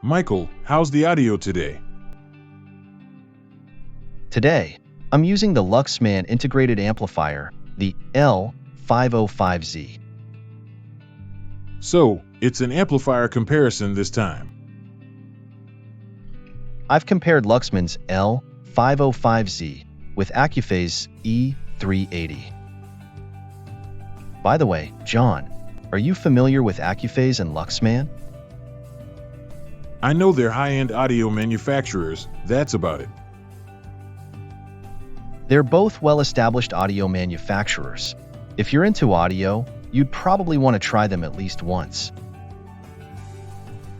Michael, how's the audio today? Today, I'm using the Luxman integrated amplifier, the L-505Z. So, it's an amplifier comparison this time. I've compared Luxman's L-505Z with Accuphase E-380. By the way, John, are you familiar with Accuphase and Luxman? I know they're high-end audio manufacturers, that's about it. They're both well-established audio manufacturers. If you're into audio, you'd probably want to try them at least once.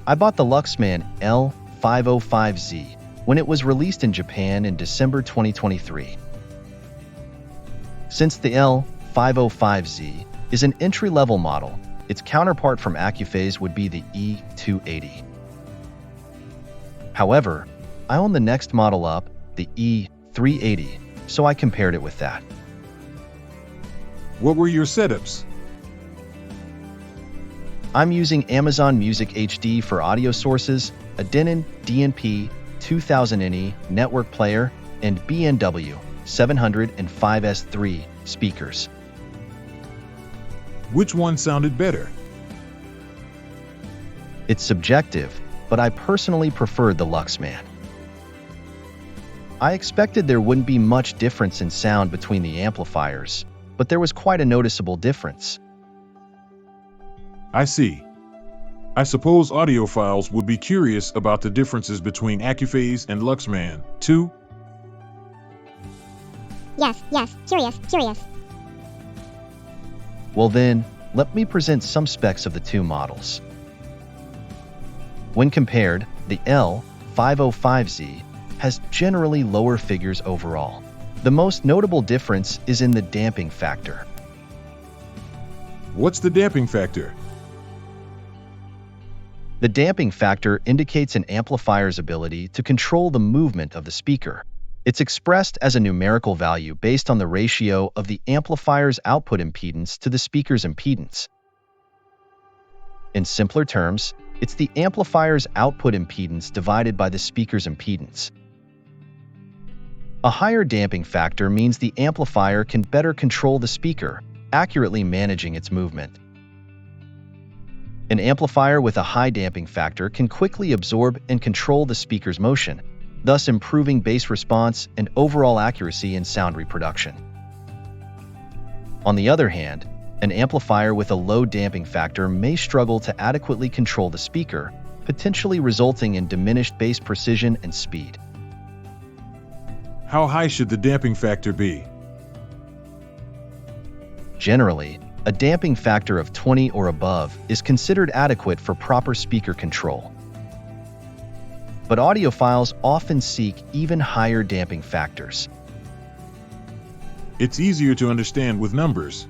I bought the Luxman L-505Z when it was released in Japan in December 2023. Since the L-505Z is an entry-level model, its counterpart from Accuphase would be the E-280. However, I own the next model up, the E-380, so I compared it with that. What were your setups? I'm using Amazon Music HD for audio sources, a Denon DNP 2000NE network player, and B&W 705S3 speakers. Which one sounded better? It's subjective, but I personally preferred the Luxman. I expected there wouldn't be much difference in sound between the amplifiers, but there was quite a noticeable difference. I see. I suppose audiophiles would be curious about the differences between Accuphase and Luxman, too? Yes, curious. Well then, let me present some specs of the two models. When compared, the L-505Z has generally lower figures overall. The most notable difference is in the damping factor. What's the damping factor? The damping factor indicates an amplifier's ability to control the movement of the speaker. It's expressed as a numerical value based on the ratio of the amplifier's output impedance to the speaker's impedance. In simpler terms, it's the amplifier's output impedance divided by the speaker's impedance. A higher damping factor means the amplifier can better control the speaker, accurately managing its movement. An amplifier with a high damping factor can quickly absorb and control the speaker's motion, thus improving bass response and overall accuracy in sound reproduction. On the other hand, an amplifier with a low damping factor may struggle to adequately control the speaker, potentially resulting in diminished bass precision and speed. How high should the damping factor be? Generally, a damping factor of 20 or above is considered adequate for proper speaker control. But audiophiles often seek even higher damping factors. It's easier to understand with numbers.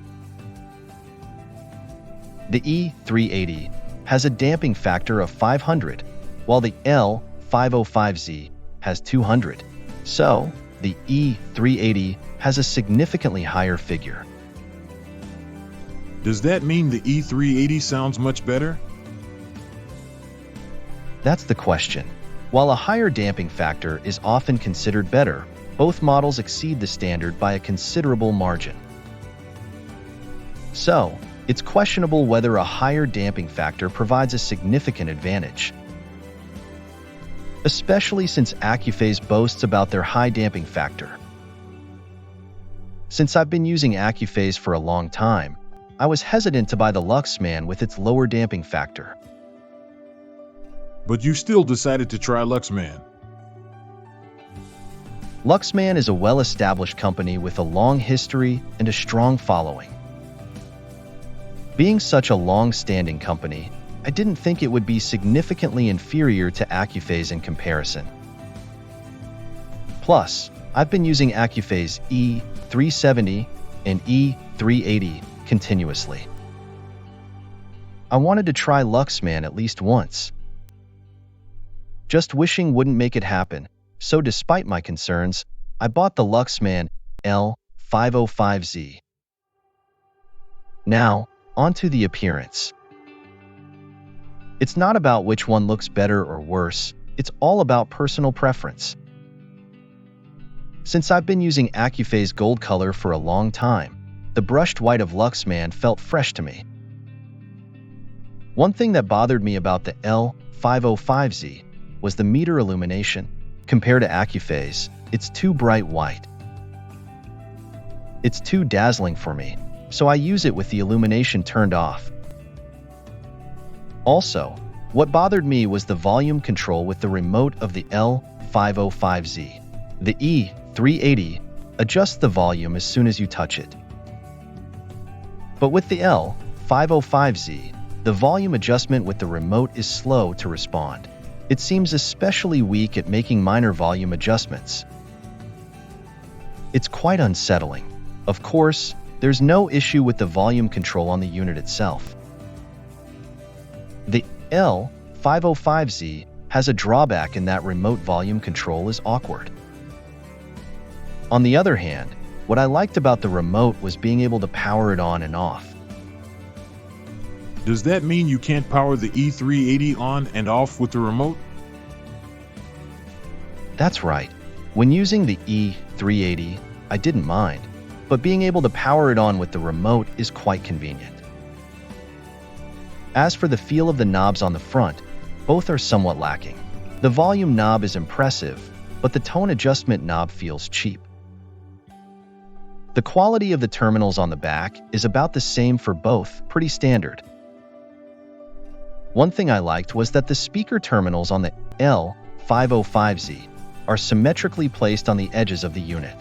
The E-380 has a damping factor of 500, while the L-505Z has 200. So, the E-380 has a significantly higher figure. Does that mean the E-380 sounds much better? That's the question. While a higher damping factor is often considered better, both models exceed the standard by a considerable margin. So, it's questionable whether a higher damping factor provides a significant advantage. Especially since Accuphase boasts about their high damping factor. Since I've been using Accuphase for a long time, I was hesitant to buy the Luxman with its lower damping factor. But you still decided to try Luxman. Luxman is a well-established company with a long history and a strong following. Being such a long-standing company, I didn't think it would be significantly inferior to Accuphase in comparison. Plus, I've been using Accuphase E-370 and E-380 continuously. I wanted to try Luxman at least once. Just wishing wouldn't make it happen, so despite my concerns, I bought the Luxman L-505Z. Now, onto the appearance. It's not about which one looks better or worse, it's all about personal preference. Since I've been using Accuphase Gold Color for a long time, the brushed white of Luxman felt fresh to me. One thing that bothered me about the L-505Z was the meter illumination. Compared to Accuphase, it's too bright white. It's too dazzling for me, so I use it with the illumination turned off. Also, what bothered me was the volume control with the remote of the L-505Z. The E-380 adjusts the volume as soon as you touch it. But with the L-505Z, the volume adjustment with the remote is slow to respond. It seems especially weak at making minor volume adjustments. It's quite unsettling. Of course, there's no issue with the volume control on the unit itself. The L-505Z has a drawback in that remote volume control is awkward. On the other hand, what I liked about the remote was being able to power it on and off. Does that mean you can't power the E-380 on and off with the remote? That's right. When using the E-380, I didn't mind, but being able to power it on with the remote is quite convenient. As for the feel of the knobs on the front, both are somewhat lacking. The volume knob is impressive, but the tone adjustment knob feels cheap. The quality of the terminals on the back is about the same for both, pretty standard. One thing I liked was that the speaker terminals on the L-505Z are symmetrically placed on the edges of the unit.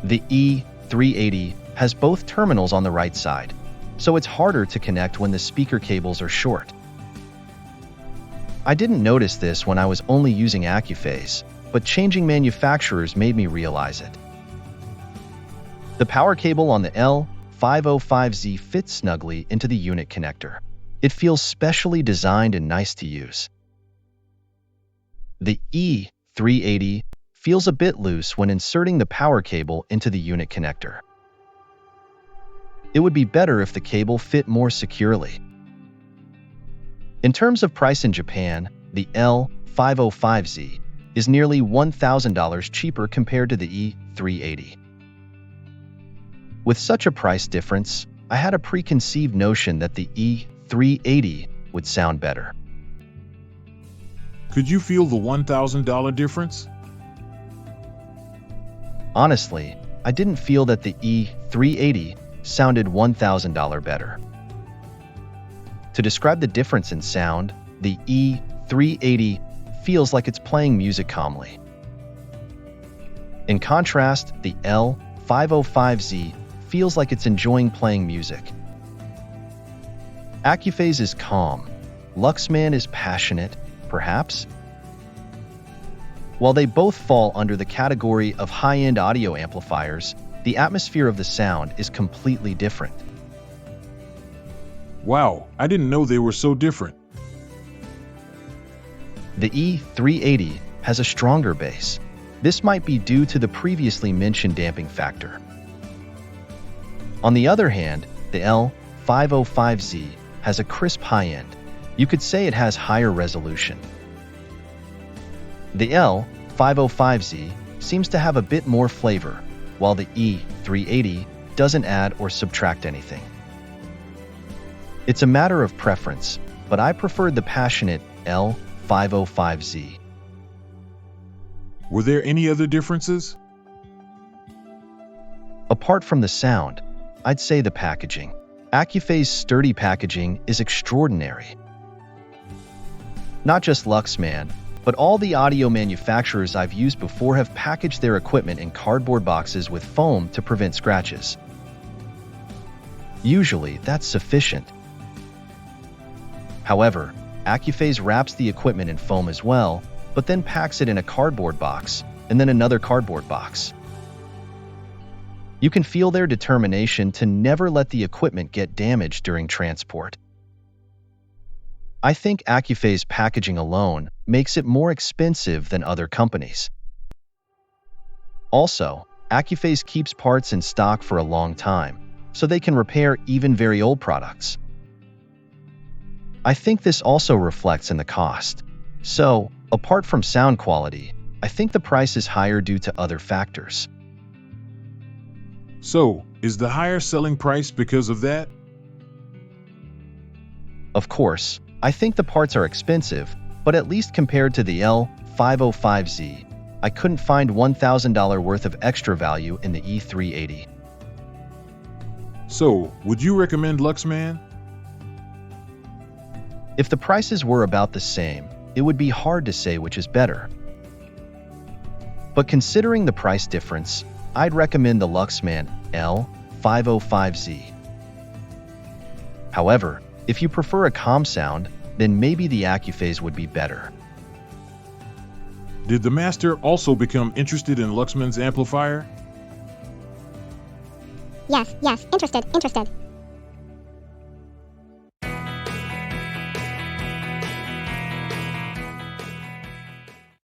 The E-380 has both terminals on the right side, so it's harder to connect when the speaker cables are short. I didn't notice this when I was only using Accuphase, but changing manufacturers made me realize it. The power cable on the L-505Z fits snugly into the unit connector. It feels specially designed and nice to use. The E-380 feels a bit loose when inserting the power cable into the unit connector. It would be better if the cable fit more securely. In terms of price in Japan, the L-505Z is nearly $1,000 cheaper compared to the E-380. With such a price difference, I had a preconceived notion that the E-380 would sound better. Could you feel the $1,000 difference? Honestly, I didn't feel that the E-380 sounded $1,000 better. To describe the difference in sound, the E-380 feels like it's playing music calmly. In contrast, the L-505Z feels like it's enjoying playing music. Accuphase is calm. Luxman is passionate, perhaps? While they both fall under the category of high-end audio amplifiers, the atmosphere of the sound is completely different. Wow, I didn't know they were so different. The E-380 has a stronger bass. This might be due to the previously mentioned damping factor. On the other hand, the L-505Z has a crisp high end. You could say it has higher resolution. The L-505Z seems to have a bit more flavor, while the E-380 doesn't add or subtract anything. It's a matter of preference, but I preferred the passionate L-505Z. Were there any other differences? Apart from the sound, I'd say the packaging. Accuphase's sturdy packaging is extraordinary. Not just Luxman, but all the audio manufacturers I've used before have packaged their equipment in cardboard boxes with foam to prevent scratches. Usually, that's sufficient. However, Accuphase wraps the equipment in foam as well, but then packs it in a cardboard box, and then another cardboard box. You can feel their determination to never let the equipment get damaged during transport. I think Accuphase packaging alone makes it more expensive than other companies. Also, Accuphase keeps parts in stock for a long time, so they can repair even very old products. I think this also reflects in the cost. So, apart from sound quality, I think the price is higher due to other factors. So, is the higher selling price because of that? Of course, I think the parts are expensive, but at least compared to the L-505Z, I couldn't find $1,000 worth of extra value in the E-380. So, would you recommend Luxman? If the prices were about the same, it would be hard to say which is better. But considering the price difference, I'd recommend the Luxman L-505Z. However, if you prefer a calm sound, then maybe the Accuphase would be better. Did the master also become interested in Luxman's amplifier? Yes, interested.